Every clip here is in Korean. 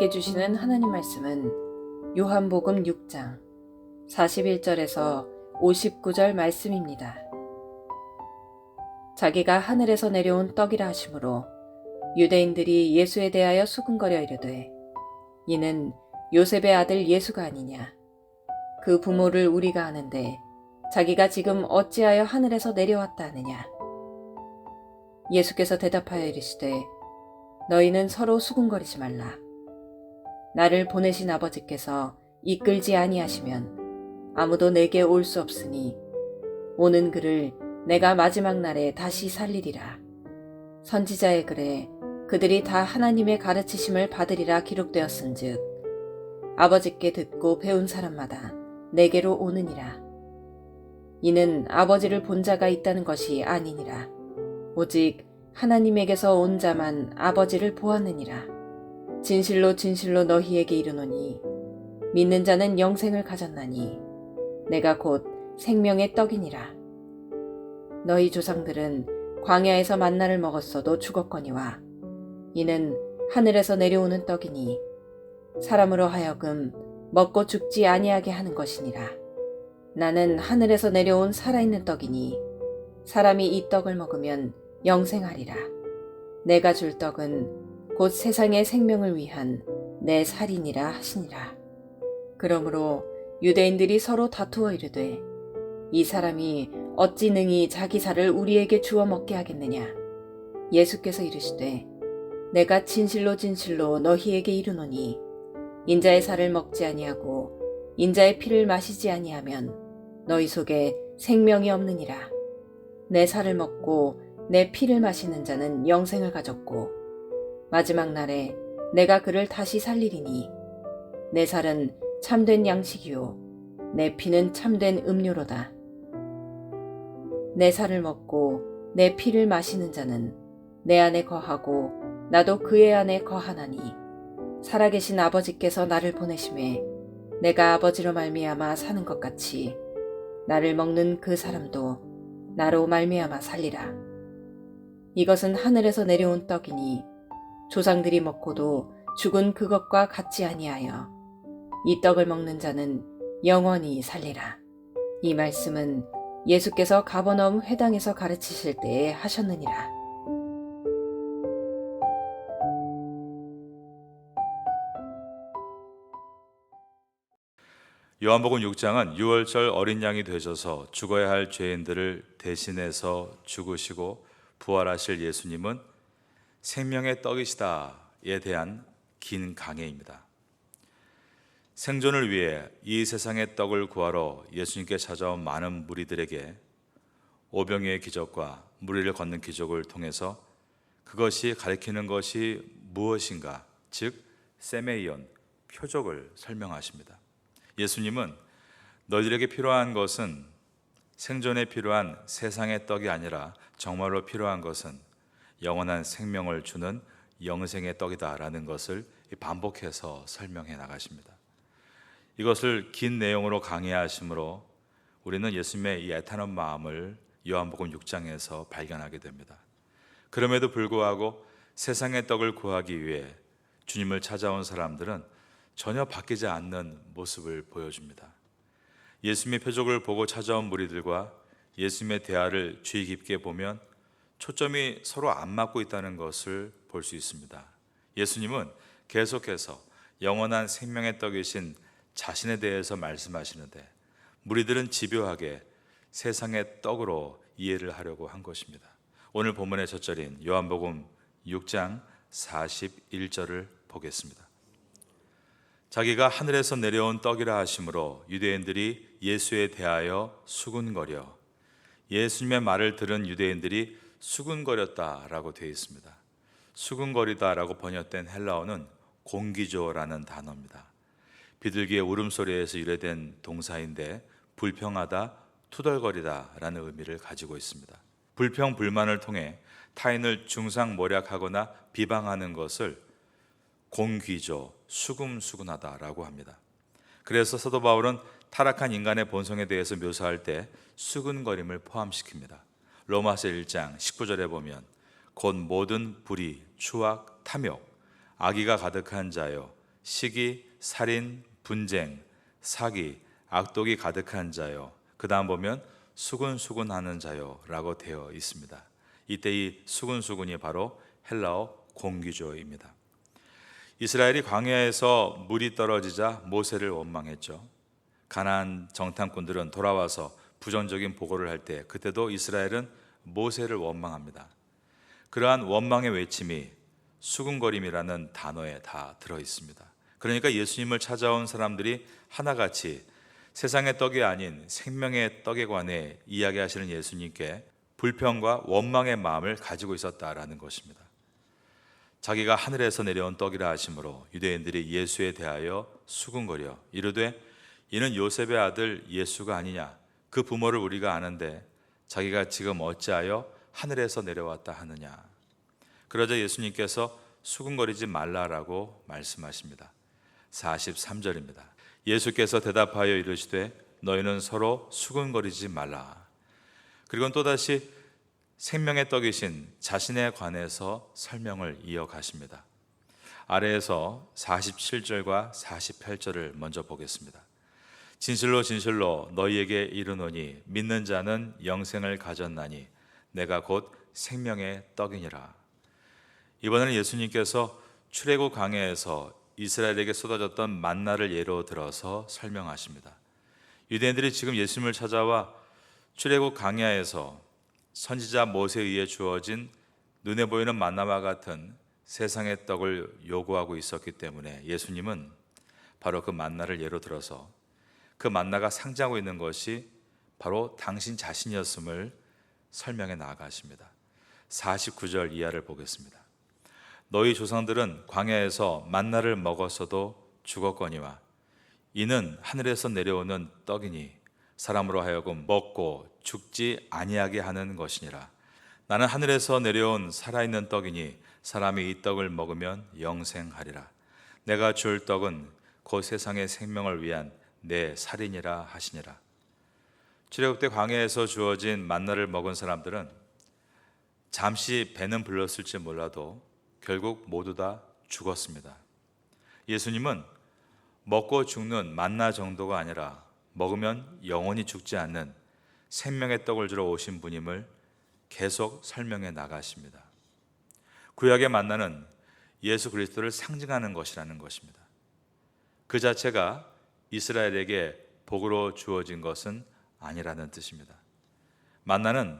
우리에게 주시는 하나님 말씀은 요한복음 6장 41절에서 59절 말씀입니다. 자기가 하늘에서 내려온 떡이라 하시므로 유대인들이 예수에 대하여 수군거려 이르되 이는 요셉의 아들 예수가 아니냐. 그 부모를 우리가 아는데 자기가 지금 어찌하여 하늘에서 내려왔다 하느냐. 예수께서 대답하여 이르시되 너희는 서로 수군거리지 말라. 나를 보내신 아버지께서 이끌지 아니하시면 아무도 내게 올 수 없으니 오는 그를 내가 마지막 날에 다시 살리리라. 선지자의 글에 그들이 다 하나님의 가르치심을 받으리라 기록되었은즉 아버지께 듣고 배운 사람마다 내게로 오느니라. 이는 아버지를 본 자가 있다는 것이 아니니라. 오직 하나님에게서 온 자만 아버지를 보았느니라. 진실로 진실로 너희에게 이르노니 믿는 자는 영생을 가졌나니 내가 곧 생명의 떡이니라. 너희 조상들은 광야에서 만나를 먹었어도 죽었거니와 이는 하늘에서 내려오는 떡이니 사람으로 하여금 먹고 죽지 아니하게 하는 것이니라. 나는 하늘에서 내려온 살아있는 떡이니 사람이 이 떡을 먹으면 영생하리라. 내가 줄 떡은 곧 세상의 생명을 위한 내 살이니라 하시니라. 그러므로 유대인들이 서로 다투어 이르되 이 사람이 어찌 능히 자기 살을 우리에게 주어 먹게 하겠느냐. 예수께서 이르시되 내가 진실로 진실로 너희에게 이르노니 인자의 살을 먹지 아니하고 인자의 피를 마시지 아니하면 너희 속에 생명이 없느니라. 내 살을 먹고 내 피를 마시는 자는 영생을 가졌고 마지막 날에 내가 그를 다시 살리리니 내 살은 참된 양식이요 내 피는 참된 음료로다. 내 살을 먹고 내 피를 마시는 자는 내 안에 거하고 나도 그의 안에 거하나니 살아계신 아버지께서 나를 보내심에 내가 아버지로 말미암아 사는 것 같이 나를 먹는 그 사람도 나로 말미암아 살리라. 이것은 하늘에서 내려온 떡이니 조상들이 먹고도 죽은 그것과 같지 아니하여 이 떡을 먹는 자는 영원히 살리라. 이 말씀은 예수께서 가버나움 회당에서 가르치실 때에 하셨느니라. 요한복음 6장은 유월절 어린 양이 되셔서 죽어야 할 죄인들을 대신해서 죽으시고 부활하실 예수님은 생명의 떡이시다에 대한 긴 강해입니다. 생존을 위해 이 세상의 떡을 구하러 예수님께 찾아온 많은 무리들에게 오병이의 기적과 무리를 걷는 기적을 통해서 그것이 가리키는 것이 무엇인가, 즉 세메이온, 표적을 설명하십니다. 예수님은 너희들에게 필요한 것은 생존에 필요한 세상의 떡이 아니라 정말로 필요한 것은 영원한 생명을 주는 영생의 떡이다라는 것을 반복해서 설명해 나가십니다. 이것을 긴 내용으로 강의하심으로 우리는 예수님의 이 애타는 마음을 요한복음 6장에서 발견하게 됩니다. 그럼에도 불구하고 세상의 떡을 구하기 위해 주님을 찾아온 사람들은 전혀 바뀌지 않는 모습을 보여줍니다. 예수님의 표적을 보고 찾아온 무리들과 예수님의 대화를 주의 깊게 보면 초점이 서로 안 맞고 있다는 것을 볼 수 있습니다. 예수님은 계속해서 영원한 생명의 떡이신 자신에 대해서 말씀하시는데 무리들은 집요하게 세상의 떡으로 이해를 하려고 한 것입니다. 오늘 본문의 첫 절인 요한복음 6장 41절을 보겠습니다. 자기가 하늘에서 내려온 떡이라 하심으로 유대인들이 예수에 대하여 수군거려. 예수님의 말을 들은 유대인들이 수군거렸다라고 되어 있습니다. 수군거리다라고 번역된 헬라어는 공기조라는 단어입니다. 비둘기의 울음소리에서 유래된 동사인데 불평하다, 투덜거리다라는 의미를 가지고 있습니다. 불평, 불만을 통해 타인을 중상모략하거나 비방하는 것을 공귀조, 수금수군하다라고 합니다. 그래서 사도 바울은 타락한 인간의 본성에 대해서 묘사할 때 수군거림을 포함시킵니다. 로마서 1장 19절에 보면 곧 모든 불의, 추악, 탐욕, 악의가 가득한 자요 시기, 살인, 분쟁, 사기, 악독이 가득한 자요. 그 다음 보면 수군수군하는 자요 라고 되어 있습니다. 이때 이 수군수군이 바로 헬라어 공기조입니다. 이스라엘이 광야에서 물이 떨어지자 모세를 원망했죠. 가나안 정탐꾼들은 돌아와서 부정적인 보고를 할 때 그때도 이스라엘은 모세를 원망합니다. 그러한 원망의 외침이 수군거림이라는 단어에 다 들어 있습니다. 그러니까 예수님을 찾아온 사람들이 하나같이 세상의 떡이 아닌 생명의 떡에 관해 이야기하시는 예수님께 불평과 원망의 마음을 가지고 있었다라는 것입니다. 자기가 하늘에서 내려온 떡이라 하심으로 유대인들이 예수에 대하여 수군거려 이르되 이는 요셉의 아들 예수가 아니냐, 그 부모를 우리가 아는데 자기가 지금 어찌하여 하늘에서 내려왔다 하느냐. 그러자 예수님께서 수군거리지 말라라고 말씀하십니다. 43절입니다. 예수께서 대답하여 이르시되 너희는 서로 수군거리지 말라. 그리고는 또다시 생명의 떡이신 자신에 관해서 설명을 이어가십니다. 아래에서 47절과 48절을 먼저 보겠습니다. 진실로 진실로 너희에게 이르노니 믿는 자는 영생을 가졌나니 내가 곧 생명의 떡이니라. 이번에는 예수님께서 출애굽 광야에서 이스라엘에게 쏟아졌던 만나를 예로 들어서 설명하십니다. 유대인들이 지금 예수님을 찾아와 출애굽 광야에서 선지자 모세에 의해 주어진 눈에 보이는 만나와 같은 세상의 떡을 요구하고 있었기 때문에 예수님은 바로 그 만나를 예로 들어서 그 만나가 상징하고 있는 것이 바로 당신 자신이었음을 설명해 나아가십니다. 49절 이하를 보겠습니다. 너희 조상들은 광야에서 만나를 먹었어도 죽었거니와 이는 하늘에서 내려오는 떡이니 사람으로 하여금 먹고 죽지 아니하게 하는 것이니라. 나는 하늘에서 내려온 살아있는 떡이니 사람이 이 떡을 먹으면 영생하리라. 내가 줄 떡은 곧 세상의 생명을 위한 내 살이니라 하시니라. 출애굽 때 광야에서 주어진 만나를 먹은 사람들은 잠시 배는 불렀을지 몰라도 결국 모두 다 죽었습니다. 예수님은 먹고 죽는 만나 정도가 아니라 먹으면 영원히 죽지 않는 생명의 떡을 주러 오신 분임을 계속 설명해 나가십니다. 구약의 만나는 예수 그리스도를 상징하는 것이라는 것입니다. 그 자체가 이스라엘에게 복으로 주어진 것은 아니라는 뜻입니다. 만나는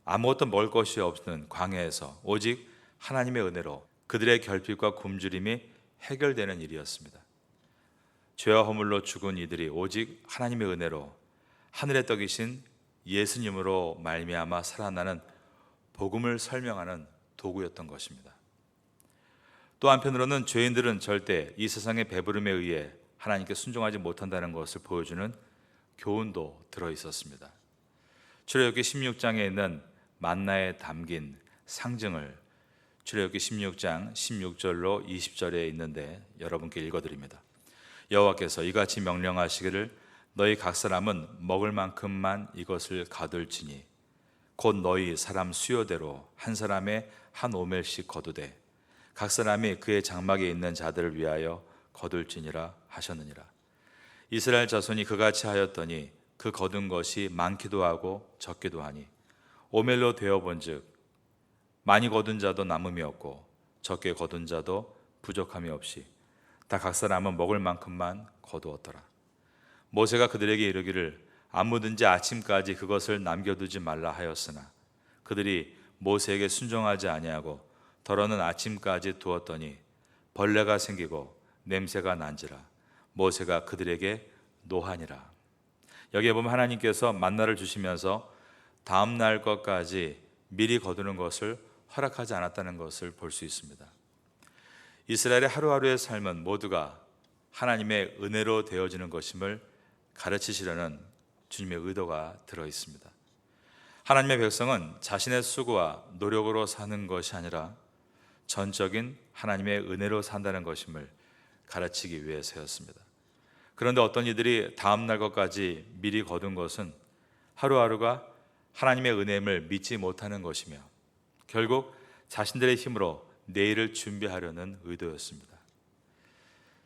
아무것도 먹을 것이 없는 광야에서 오직 하나님의 은혜로 그들의 결핍과 굶주림이 해결되는 일이었습니다. 죄와 허물로 죽은 이들이 오직 하나님의 은혜로 하늘의 떡이신 예수님으로 말미암아 살아나는 복음을 설명하는 도구였던 것입니다. 또 한편으로는 죄인들은 절대 이 세상의 배부름에 의해 하나님께 순종하지 못한다는 것을 보여주는 교훈도 들어 있었습니다. 출애굽기 16장에 있는 만나에 담긴 상징을 출애굽기 16장 16절로 20절에 있는데 여러분께 읽어드립니다. 여호와께서 이같이 명령하시기를 너희 각 사람은 먹을 만큼만 이것을 거둘지니 곧 너희 사람 수요대로 한 사람에 한 오멜씩 거두되 각 사람이 그의 장막에 있는 자들을 위하여 거둘지니라 하셨느니라. 이스라엘 자손이 그같이 하였더니 그 거둔 것이 많기도 하고 적기도 하니 오멜로 되어본즉 많이 거둔 자도 남음이 없고 적게 거둔 자도 부족함이 없이 다 각 사람은 먹을 만큼만 거두었더라. 모세가 그들에게 이르기를 아무든지 아침까지 그것을 남겨두지 말라 하였으나 그들이 모세에게 순종하지 아니하고 더러는 아침까지 두었더니 벌레가 생기고 냄새가 난지라 모세가 그들에게 노하니라. 여기에 보면 하나님께서 만나를 주시면서 다음 날 것까지 미리 거두는 것을 허락하지 않았다는 것을 볼 수 있습니다. 이스라엘의 하루하루의 삶은 모두가 하나님의 은혜로 되어지는 것임을 가르치시려는 주님의 의도가 들어 있습니다. 하나님의 백성은 자신의 수고와 노력으로 사는 것이 아니라 전적인 하나님의 은혜로 산다는 것임을 가르치기 위해서였습니다. 그런데 어떤 이들이 다음 날 것까지 미리 거둔 것은 하루하루가 하나님의 은혜임을 믿지 못하는 것이며 결국 자신들의 힘으로 내일을 준비하려는 의도였습니다.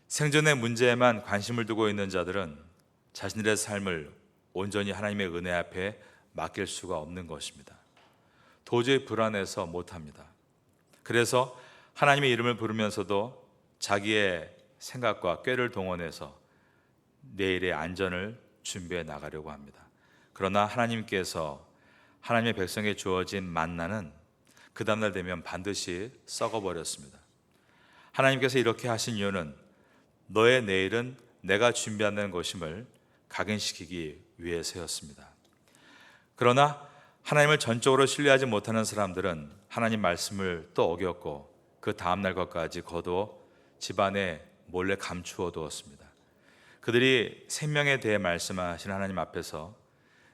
생존의 문제에만 관심을 두고 있는 자들은 자신들의 삶을 온전히 하나님의 은혜 앞에 맡길 수가 없는 것입니다. 도저히 불안해서 못합니다. 그래서 하나님의 이름을 부르면서도 자기의 생각과 꾀를 동원해서 내일의 안전을 준비해 나가려고 합니다. 그러나 하나님께서 하나님의 백성에게 주어진 만나는 그 다음날 되면 반드시 썩어버렸습니다. 하나님께서 이렇게 하신 이유는 너의 내일은 내가 준비한다는 것임을 각인시키기 위해서였습니다. 그러나 하나님을 전적으로 신뢰하지 못하는 사람들은 하나님 말씀을 또 어겼고 그 다음날 것까지 거두어 집안에 몰래 감추어 두었습니다. 그들이 생명에 대해 말씀하신 하나님 앞에서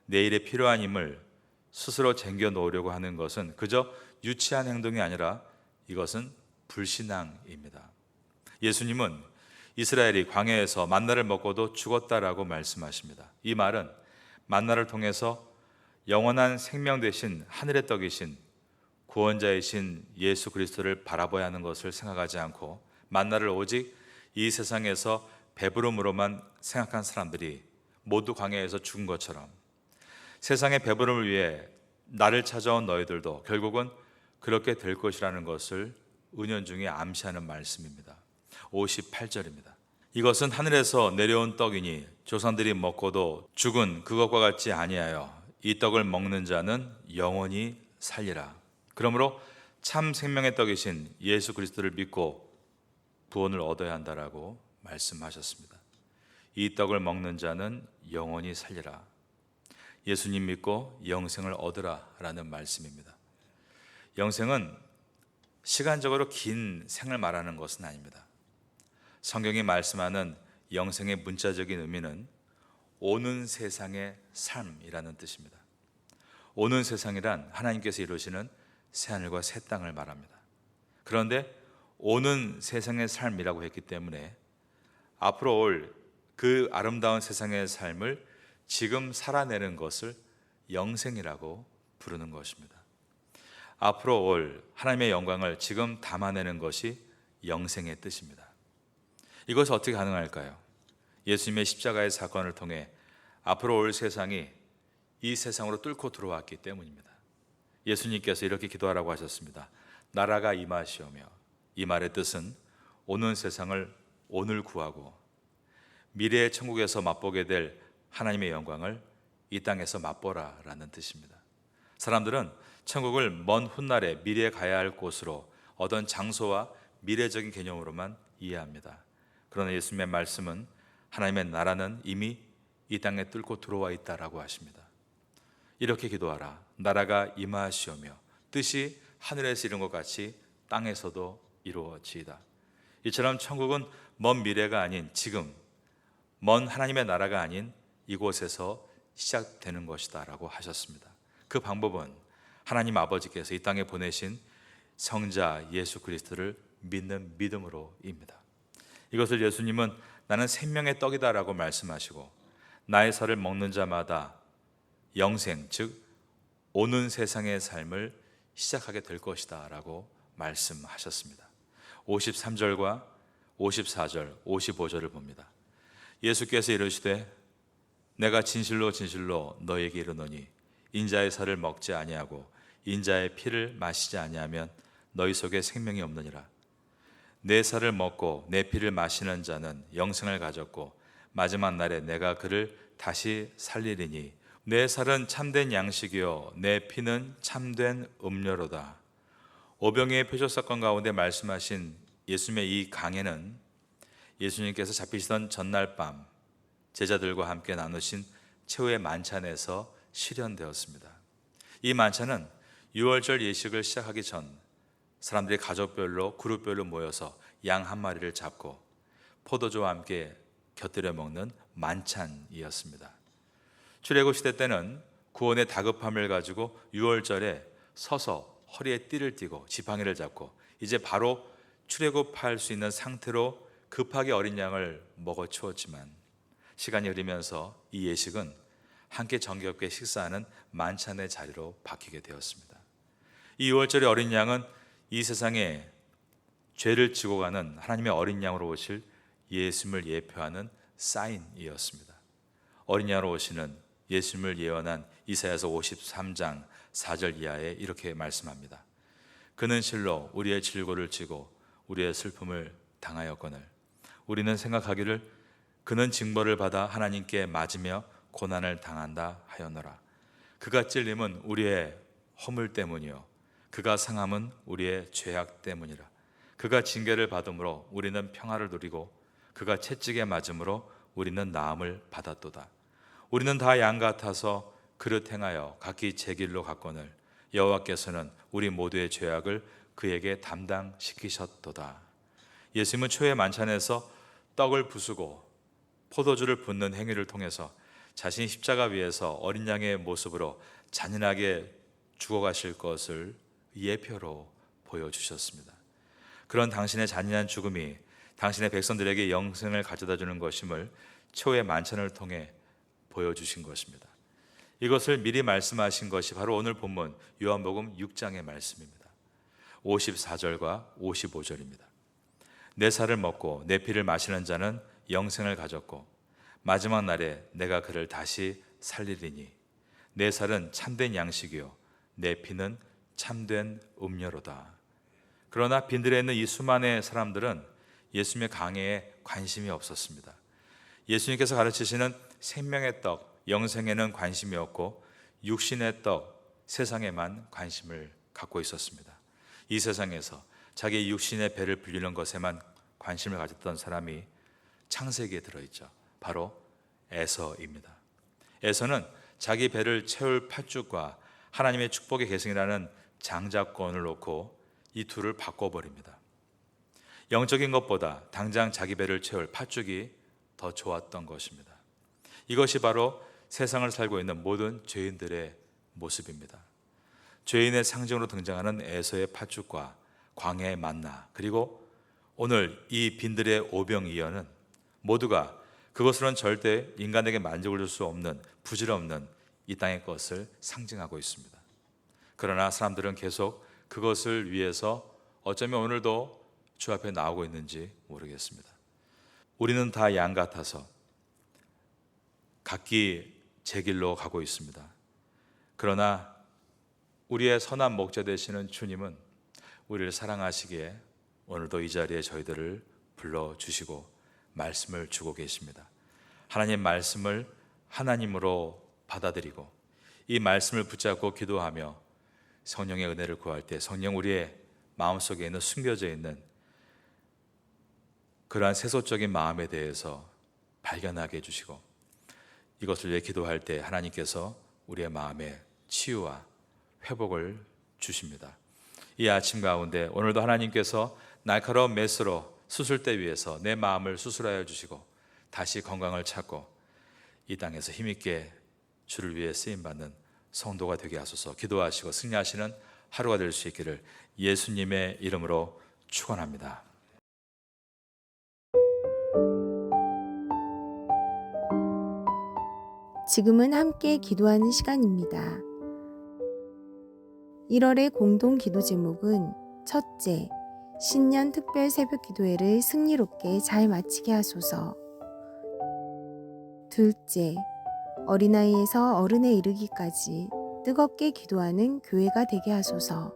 내일에 필요한 힘을 스스로 쟁겨 놓으려고 하는 것은 그저 유치한 행동이 아니라 이것은 불신앙입니다. 예수님은 이스라엘이 광야에서 만나를 먹고도 죽었다라고 말씀하십니다. 이 말은 만나를 통해서 영원한 생명 되신 하늘의 떡이신 구원자이신 예수 그리스도를 바라봐야 하는 것을 생각하지 않고 만나를 오직 이 세상에서 배부름으로만 생각한 사람들이 모두 광야에서 죽은 것처럼 세상의 배부름을 위해 나를 찾아온 너희들도 결국은 그렇게 될 것이라는 것을 은연중에 암시하는 말씀입니다. 58절입니다. 이것은 하늘에서 내려온 떡이니 조상들이 먹고도 죽은 그것과 같지 아니하여 이 떡을 먹는 자는 영원히 살리라. 그러므로 참 생명의 떡이신 예수 그리스도를 믿고 구원을 얻어야 한다라고 말씀하셨습니다. 이 떡을 먹는 자는 영원히 살리라. 예수님 믿고 영생을 얻으라라는 말씀입니다. 영생은 시간적으로 긴 생을 말하는 것은 아닙니다. 성경이 말씀하는 영생의 문자적인 의미는 오는 세상의 삶이라는 뜻입니다. 오는 세상이란 하나님께서 이루시는 새하늘과 새 땅을 말합니다. 그런데 오는 세상의 삶이라고 했기 때문에 앞으로 올 그 아름다운 세상의 삶을 지금 살아내는 것을 영생이라고 부르는 것입니다. 앞으로 올 하나님의 영광을 지금 담아내는 것이 영생의 뜻입니다. 이것이 어떻게 가능할까요? 예수님의 십자가의 사건을 통해 앞으로 올 세상이 이 세상으로 뚫고 들어왔기 때문입니다. 예수님께서 이렇게 기도하라고 하셨습니다. 나라가 임하시오며, 이 말의 뜻은 오는 세상을 오늘 구하고 미래의 천국에서 맛보게 될 하나님의 영광을 이 땅에서 맛보라 라는 뜻입니다. 사람들은 천국을 먼 훗날에 미래에 가야 할 곳으로 어떤 장소와 미래적인 개념으로만 이해합니다. 그러나 예수님의 말씀은 하나님의 나라는 이미 이 땅에 뚫고 들어와 있다라고 하십니다. 이렇게 기도하라. 나라가 임하시오며 뜻이 하늘에서 이룬 것 같이 땅에서도 이루어지이다. 이처럼 천국은 먼 미래가 아닌 지금, 먼 하나님의 나라가 아닌 이곳에서 시작되는 것이다 라고 하셨습니다. 그 방법은 하나님 아버지께서 이 땅에 보내신 성자 예수 그리스도를 믿는 믿음으로입니다. 이것을 예수님은 나는 생명의 떡이다 라고 말씀하시고 나의 살을 먹는 자마다 영생, 즉 오는 세상의 삶을 시작하게 될 것이다 라고 말씀하셨습니다. 53절과 54절, 55절을 봅니다. 예수께서 이르시되 내가 진실로 진실로 너에게 이르노니 인자의 살을 먹지 아니하고 인자의 피를 마시지 아니하면 너희 속에 생명이 없느니라. 내 살을 먹고 내 피를 마시는 자는 영생을 가졌고 마지막 날에 내가 그를 다시 살리리니 내 살은 참된 양식이요 내 피는 참된 음료로다. 오병이의 표적 사건 가운데 말씀하신 예수님의 이 강해는 예수님께서 잡히시던 전날 밤 제자들과 함께 나누신 최후의 만찬에서 실현되었습니다. 이 만찬은 유월절 예식을 시작하기 전 사람들이 가족별로 그룹별로 모여서 양 한 마리를 잡고 포도주와 함께 곁들여 먹는 만찬이었습니다. 출애굽 시대 때는 구원의 다급함을 가지고 유월절에 서서 허리에 띠를 띠고 지팡이를 잡고 이제 바로 출애굽할 수 있는 상태로 급하게 어린 양을 먹어 치웠지만 시간이 흐르면서 이 예식은 함께 정겹게 식사하는 만찬의 자리로 바뀌게 되었습니다. 이 유월절의 어린 양은 이 세상에 죄를 지고 가는 하나님의 어린 양으로 오실 예수님을 예표하는 사인이었습니다. 어린 양으로 오시는 예수님을 예언한 이사야서 53장 4절 이하에 이렇게 말씀합니다. 그는 실로 우리의 질고를 지고 우리의 슬픔을 당하였거늘 우리는 생각하기를 그는 징벌을 받아 하나님께 맞으며 고난을 당한다 하였노라. 그가 찔림은 우리의 허물 때문이요 그가 상함은 우리의 죄악 때문이라. 그가 징계를 받음으로 우리는 평화를 누리고 그가 채찍에 맞음으로 우리는 나음을 받았도다. 우리는 다 양 같아서 그릇 행하여 각기 제 길로 갔거늘 여호와께서는 우리 모두의 죄악을 그에게 담당시키셨도다. 예수님은 초회 만찬에서 떡을 부수고 포도주를 붓는 행위를 통해서 자신이 십자가 위에서 어린 양의 모습으로 잔인하게 죽어가실 것을 예표로 보여주셨습니다. 그런 당신의 잔인한 죽음이 당신의 백성들에게 영생을 가져다 주는 것임을 초회 만찬을 통해 보여주신 것입니다. 이것을 미리 말씀하신 것이 바로 오늘 본문 요한복음 6장의 말씀입니다. 54절과 55절입니다. 내 살을 먹고 내 피를 마시는 자는 영생을 가졌고 마지막 날에 내가 그를 다시 살리리니 내 살은 참된 양식이요 내 피는 참된 음료로다. 그러나 빈들에 있는 이 수많은 사람들은 예수님의 강해에 관심이 없었습니다. 예수님께서 가르치시는 생명의 떡, 영생에는 관심이 없고 육신의 떡, 세상에만 관심을 갖고 있었습니다. 이 세상에서 자기 육신의 배를 불리는 것에만 관심을 가졌던 사람이 창세기에 들어있죠. 바로 에서입니다. 에서는 자기 배를 채울 팥죽과 하나님의 축복의 계승이라는 장자권을 놓고 이 둘을 바꿔버립니다. 영적인 것보다 당장 자기 배를 채울 팥죽이 더 좋았던 것입니다. 이것이 바로 세상을 살고 있는 모든 죄인들의 모습입니다. 죄인의 상징으로 등장하는 에서의 팥죽과 광야의 만나, 그리고 오늘 이 빈들의 오병이어는 모두가 그것으로는 절대 인간에게 만족을 줄 수 없는 부질없는 이 땅의 것을 상징하고 있습니다. 그러나 사람들은 계속 그것을 위해서 어쩌면 오늘도 주 앞에 나오고 있는지 모르겠습니다. 우리는 다 양 같아서 각기 제 길로 가고 있습니다. 그러나 우리의 선한 목자 되시는 주님은 우리를 사랑하시기에 오늘도 이 자리에 저희들을 불러주시고 말씀을 주고 계십니다. 하나님 말씀을 하나님으로 받아들이고 이 말씀을 붙잡고 기도하며 성령의 은혜를 구할 때 성령 우리의 마음속에 있는 숨겨져 있는 그러한 세속적인 마음에 대해서 발견하게 해주시고 이것을 위해 기도할 때 하나님께서 우리의 마음에 치유와 회복을 주십니다. 이 아침 가운데 오늘도 하나님께서 날카로운 메스로 수술대 위에서 내 마음을 수술하여 주시고 다시 건강을 찾고 이 땅에서 힘있게 주를 위해 쓰임받는 성도가 되게 하소서. 기도하시고 승리하시는 하루가 될 수 있기를 예수님의 이름으로 축원합니다. 지금은 함께 기도하는 시간입니다. 1월의 공동 기도 제목은 첫째, 신년 특별 새벽 기도회를 승리롭게 잘 마치게 하소서. 둘째, 어린아이에서 어른에 이르기까지 뜨겁게 기도하는 교회가 되게 하소서.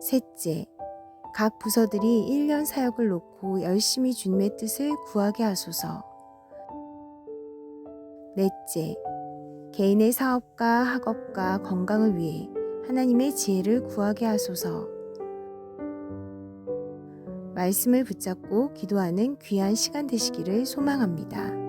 셋째, 각 부서들이 1년 사역을 놓고 열심히 주님의 뜻을 구하게 하소서. 넷째, 개인의 사업과 학업과 건강을 위해 하나님의 지혜를 구하게 하소서. 말씀을 붙잡고 기도하는 귀한 시간 되시기를 소망합니다.